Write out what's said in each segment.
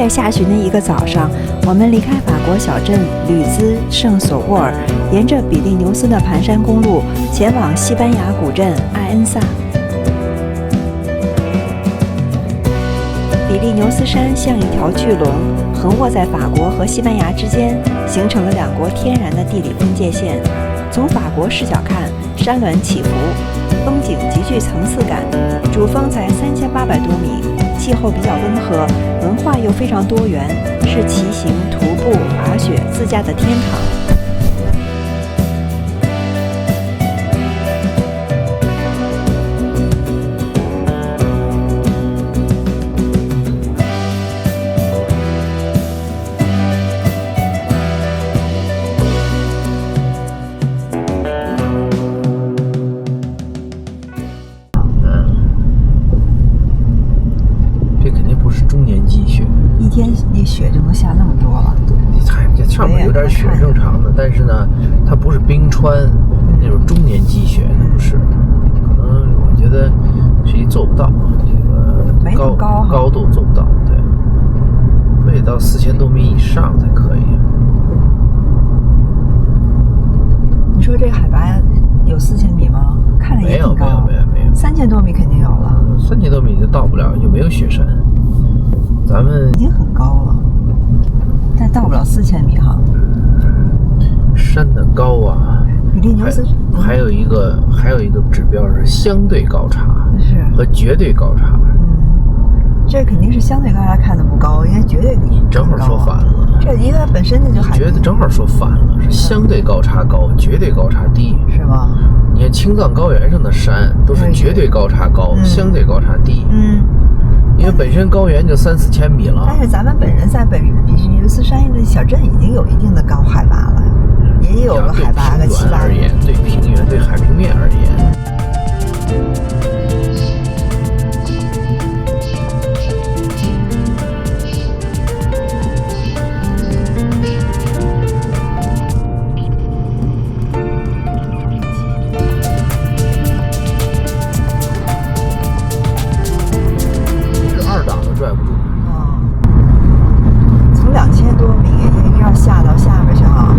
月下旬的一个早上，我们离开法国小镇吕兹圣索沃尔，沿着比利牛斯的盘山公路前往西班牙古镇艾恩萨。比利牛斯山像一条巨龙，横卧在法国和西班牙之间，形成了两国天然的地理分界线。从法国视角看，山峦起伏，风景极具层次感，主峰才3800多米，气候比较温和，文化又非常多元，是骑行、徒步、滑雪、自驾的天堂。那雪就能下那么多了，这上面有点雪正常的，但是呢，它不是冰川那种中年积雪，不是。可能我觉得是做不到这个高度做不到，对，非得到4000多米以上才可以。你说这海拔有4000米吗？看着也挺高。没有，3000多米肯定有了。3000多米就到不了，就没有雪山。咱们已经很高了，但到不了4000米哈。山的高啊，比利牛斯还有一个指标是相对高差，是和绝对高差。这肯定是相对高差看的不高，应该绝对你正好说反了。这应该本身就觉得正好说反了，是相对高差高，绝对高差低，是吗？你看青藏高原上的山都是绝对高差高，相对高差低。因为本身高原就3-4千米了，但是咱们本人在比利牛斯山的小镇已经有一定的高海拔了，也有个海拔的7-8而言，对平原对海平面而言。拽不住从2000多米一要下到下面去哈。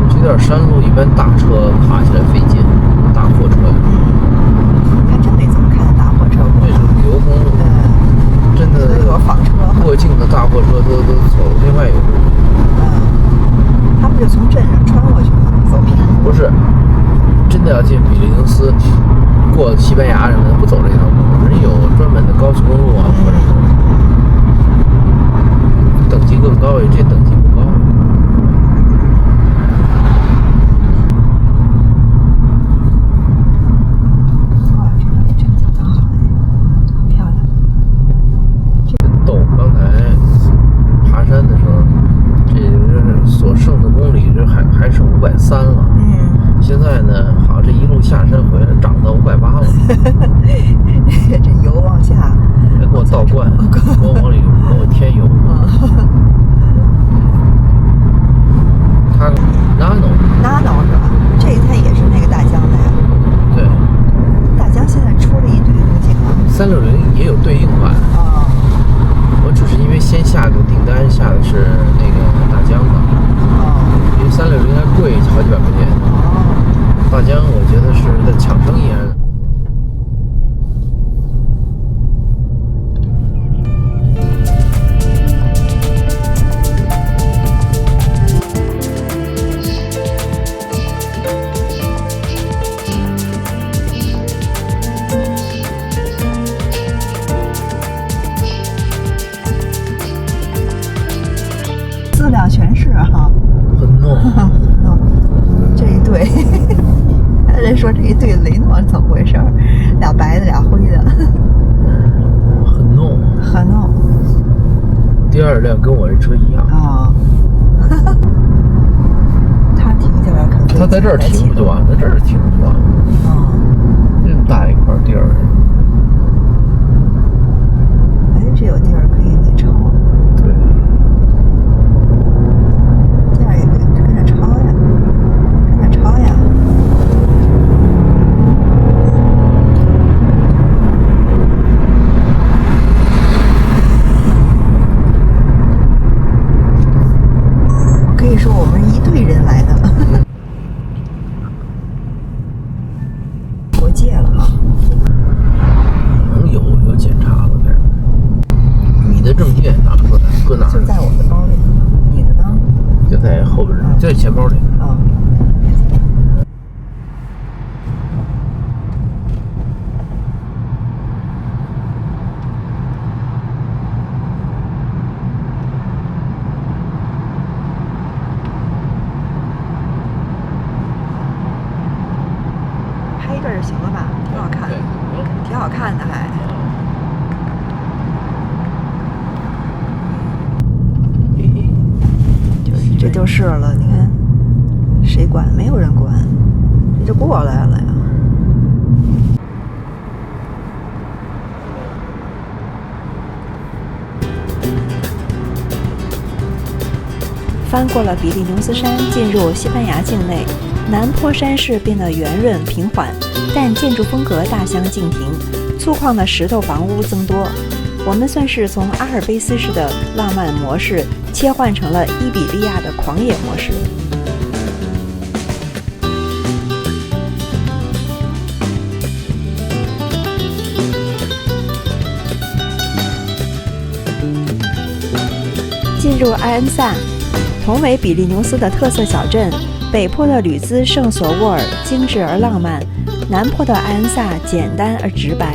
这段山路一般大车爬起来费劲，大货车。还真没怎么看见大货车。这是旅游公路，真的有纺车，过境的大货车都走另外一个路。他们就从镇上穿过去了，走平。不是。真的要进比利牛斯，过西班牙什么的，不走这条路，人有专门的高速公路啊，或者等级更高，这等级不高。哇，这个景好，很漂亮。真逗！刚才爬山的时候，这所剩的公里这还剩530了。现在呢，好像这一路下山回来涨到580了。这油往下，还给我倒灌，给我添油。它 Nano 是吧？这一台也是那个大疆的呀。对。大疆现在出了一堆东西啊。360也有对应版。我只是因为先下个订单下的是那个大疆的。因为360应该贵好几百块钱。大疆我觉得是在抢生意。资料全是哈。很弄。这一对。人说这一对雷诺怎么回事？俩白的，俩灰的，很弄，很弄。第二辆跟我这车一样啊。他停下来可他在这儿停不就完了？在这儿停不就完了？这么大一块地儿。哎，这有地儿可以那超。对。这样也跟着超呀，跟着超呀。在钱包里。哦。拍一段就行了吧，挺好看的，挺好看的还。这就是了，你看，谁管？没有人管，这就过来了呀。翻过了比利牛斯山，进入西班牙境内，南坡山势变得圆润平缓，但建筑风格大相径庭，粗犷的石头房屋增多。我们算是从阿尔卑斯式的浪漫模式切换成了伊比利亚的狂野模式。进入埃恩萨，同为比利牛斯的特色小镇，北坡的吕兹圣索沃尔精致而浪漫，南坡的埃恩萨简单而直白。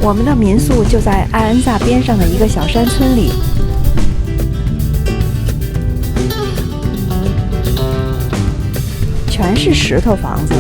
我们的民宿就在埃恩萨边上的一个小山村里，全是石头房子。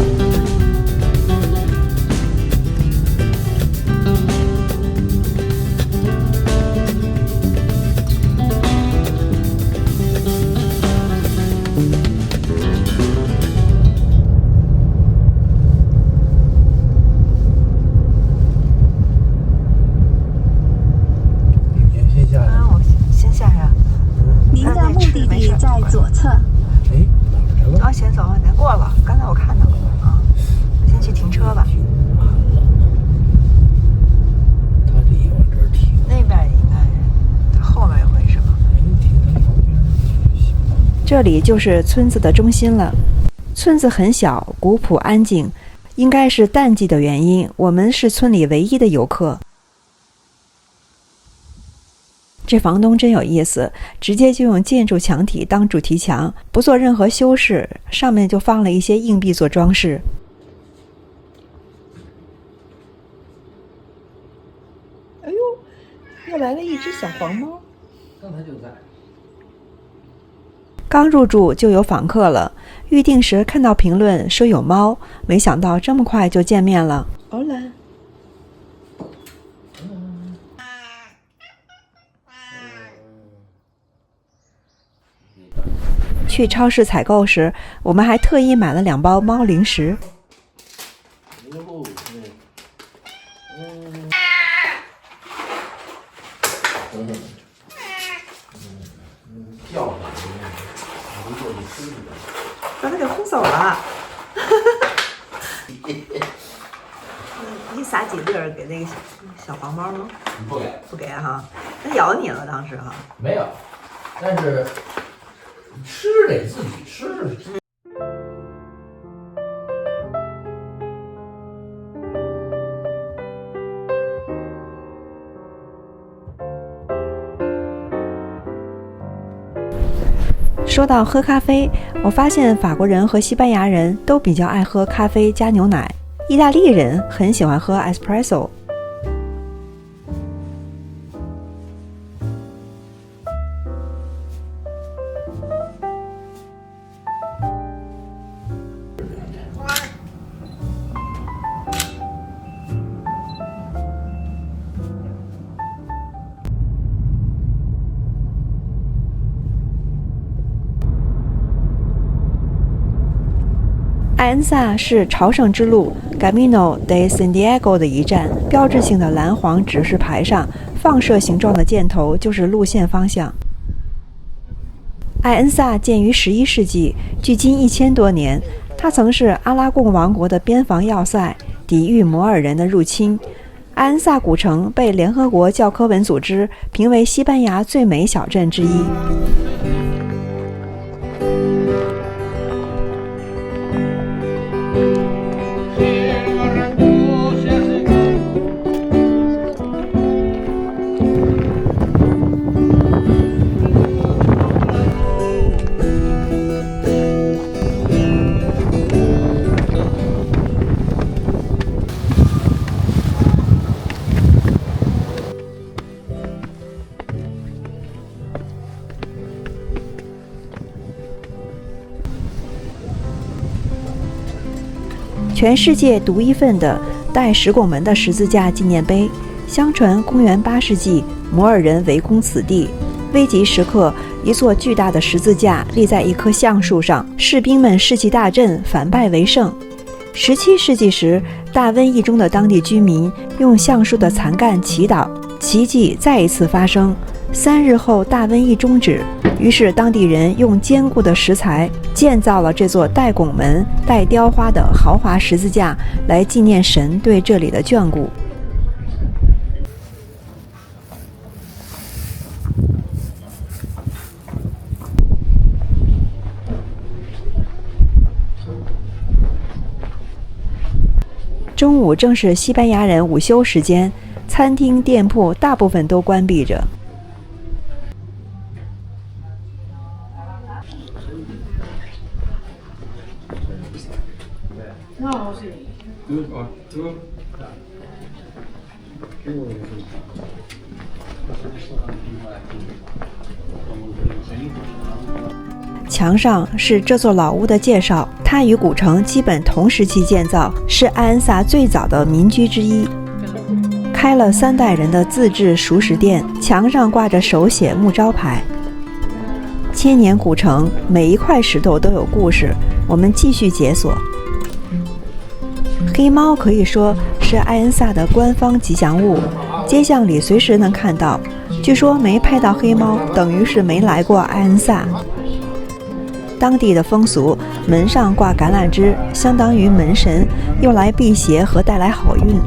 左侧。哎，哪儿了？啊，先走，咱过了。刚才我看到了啊，我先去停车吧。他得往这儿停。那边应该，后面有会是吗？这里就是村子的中心了。村子很小，古朴安静，应该是淡季的原因，我们是村里唯一的游客。这房东真有意思，直接就用建筑墙体当主题墙，不做任何修饰，上面就放了一些硬币做装饰。哎呦，又来了一只小黄猫。刚才就在。刚入住就有访客了，预定时看到评论说有猫，没想到这么快就见面了。欧啦。去超市采购时，我们还特意买了2包猫零食。把它给轰走了。你撒几粒儿给那个小黄猫吗？不给，不给哈。它咬你了当时哈？没有，但是。吃得自己吃。说到喝咖啡，我发现法国人和西班牙人都比较爱喝咖啡加牛奶，意大利人很喜欢喝 espresso。埃恩萨是朝圣之路 Camino de Santiago 的一站，标志性的蓝黄指示牌上放射形状的箭头就是路线方向。埃恩萨建于11世纪，距今1000多年。它曾是阿拉贡王国的边防要塞，抵御摩尔人的入侵。阿恩萨古城被联合国教科文组织评为西班牙最美小镇之一。全世界独一份的带石拱门的十字架纪念碑，相传公元8世纪摩尔人围攻此地，危急时刻，一座巨大的十字架立在一棵橡树上，士兵们士气大振，反败为胜。17世纪时，大瘟疫中的当地居民用橡树的残干祈祷，奇迹再一次发生。3日后，大瘟疫终止，于是当地人用坚固的石材建造了这座带拱门、带雕花的豪华十字架，来纪念神对这里的眷顾。中午正是西班牙人午休时间，餐厅、店铺大部分都关闭着。墙上是这座老屋的介绍，它与古城基本同时期建造，是阿恩萨最早的民居之一。开了3代人的自制熟食店，墙上挂着手写木招牌。千年古城，每一块石头都有故事。我们继续解锁。黑猫可以说是阿恩萨的官方吉祥物，街巷里随时能看到。据说没拍到黑猫，等于是没来过阿恩萨。当地的风俗，门上挂橄榄枝，相当于门神，用来辟邪和带来好运。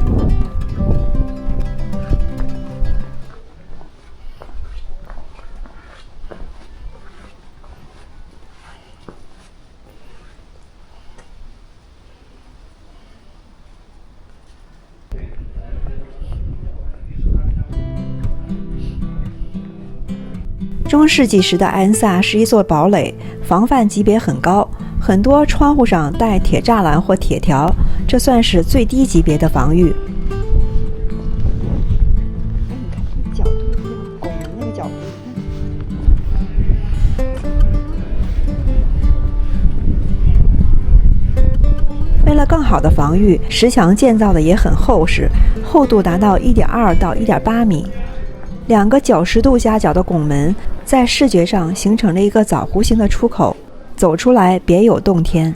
中世纪时的阿恩萨是一座堡垒，防范级别很高，很多窗户上带铁栅栏或铁条，这算是最低级别的防御。你看这角度，拱门那个角度。为了更好的防御，石墙建造的也很厚实，厚度达到1.2到1.8米。2个90度夹角的拱门在视觉上形成了一个枣弧形的出口，走出来别有洞天。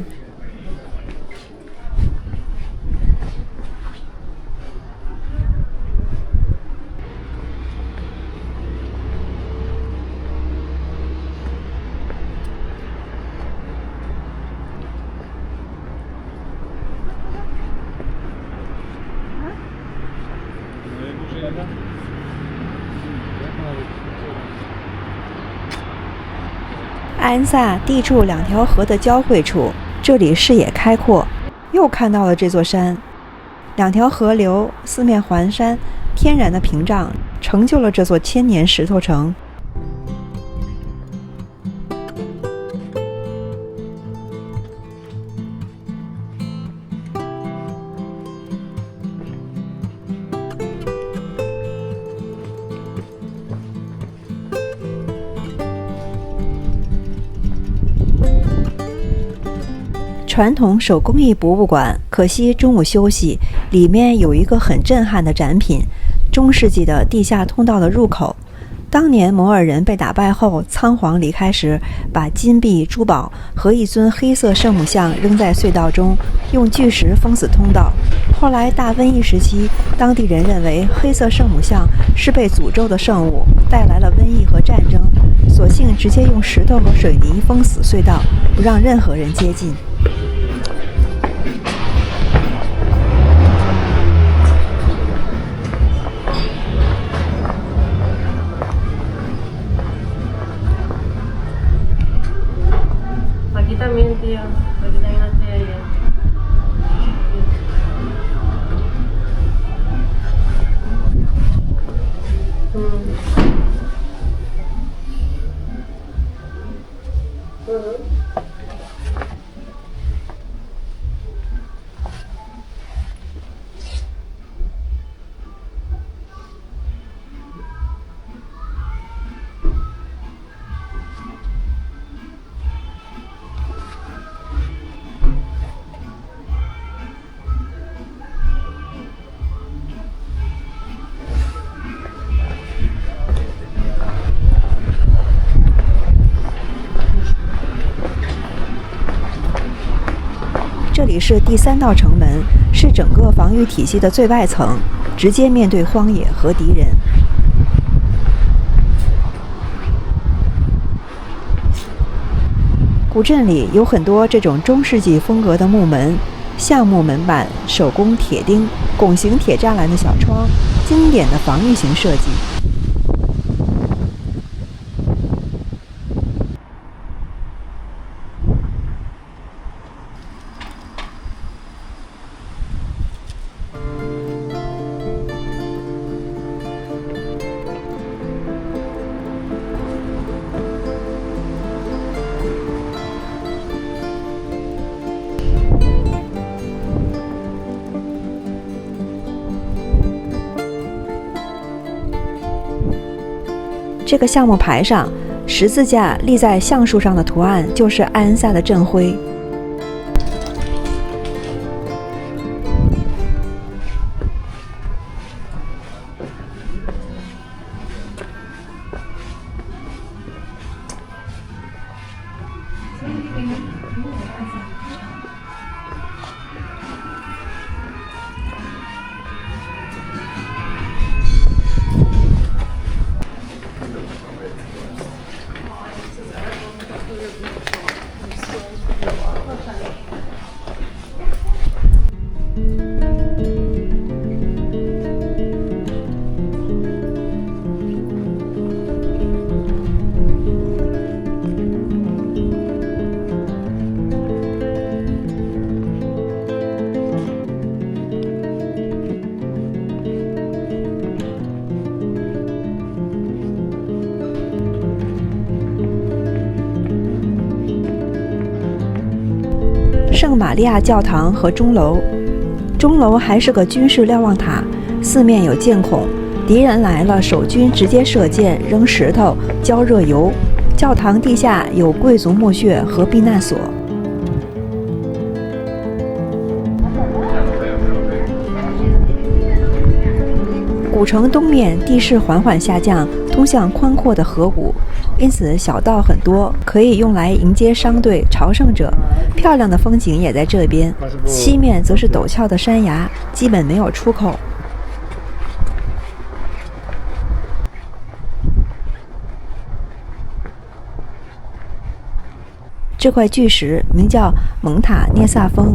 阿恩萨地处2条河的交汇处，这里视野开阔，又看到了这座山。2条河流四面环山，天然的屏障成就了这座千年石头城。传统手工艺博物馆，可惜中午休息，里面有一个很震撼的展品，中世纪的地下通道的入口。当年摩尔人被打败后仓皇离开时，把金币、珠宝和一尊黑色圣母像扔在隧道中，用巨石封死通道。后来大瘟疫时期，当地人认为黑色圣母像是被诅咒的圣物，带来了瘟疫和战争，索性直接用石头和水泥封死隧道，不让任何人接近。里是第3道城门，是整个防御体系的最外层，直接面对荒野和敌人。古镇里有很多这种中世纪风格的木门，橡木门板、手工铁钉、拱形铁栅栏的小窗，经典的防御型设计。这个橡木牌上，十字架立在橡树上的图案就是艾恩萨的镇徽。圣玛利亚教堂和钟楼，钟楼还是个军事瞭望塔，四面有箭孔，敌人来了，守军直接射箭、扔石头、浇热油。教堂地下有贵族墓穴和避难所。古城东面地势缓缓下降，通向宽阔的河谷，因此小道很多，可以用来迎接商队、朝圣者。漂亮的风景也在这边，西面则是陡峭的山崖，基本没有出口。这块巨石名叫蒙塔涅萨峰，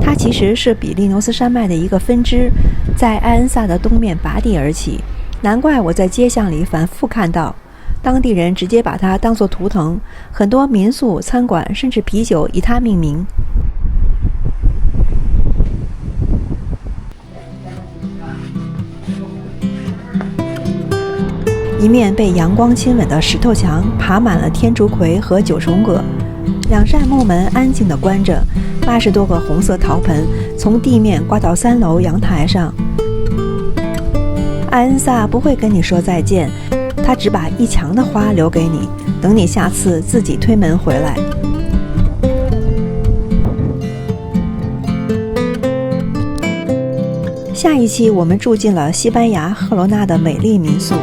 它其实是比利牛斯山脉的一个分支，在艾恩萨的东面拔地而起，难怪我在街巷里反复看到。当地人直接把它当作图腾，很多民宿、餐馆甚至啤酒以它命名。一面被阳光亲吻的石头墙爬满了天竺葵和九重葛，两扇木门安静地关着，80多个红色陶盆从地面挂到3楼阳台上。艾恩萨不会跟你说再见，他只把一墙的花留给你，等你下次自己推门回来。下一期我们住进了西班牙赫罗纳的美丽民宿。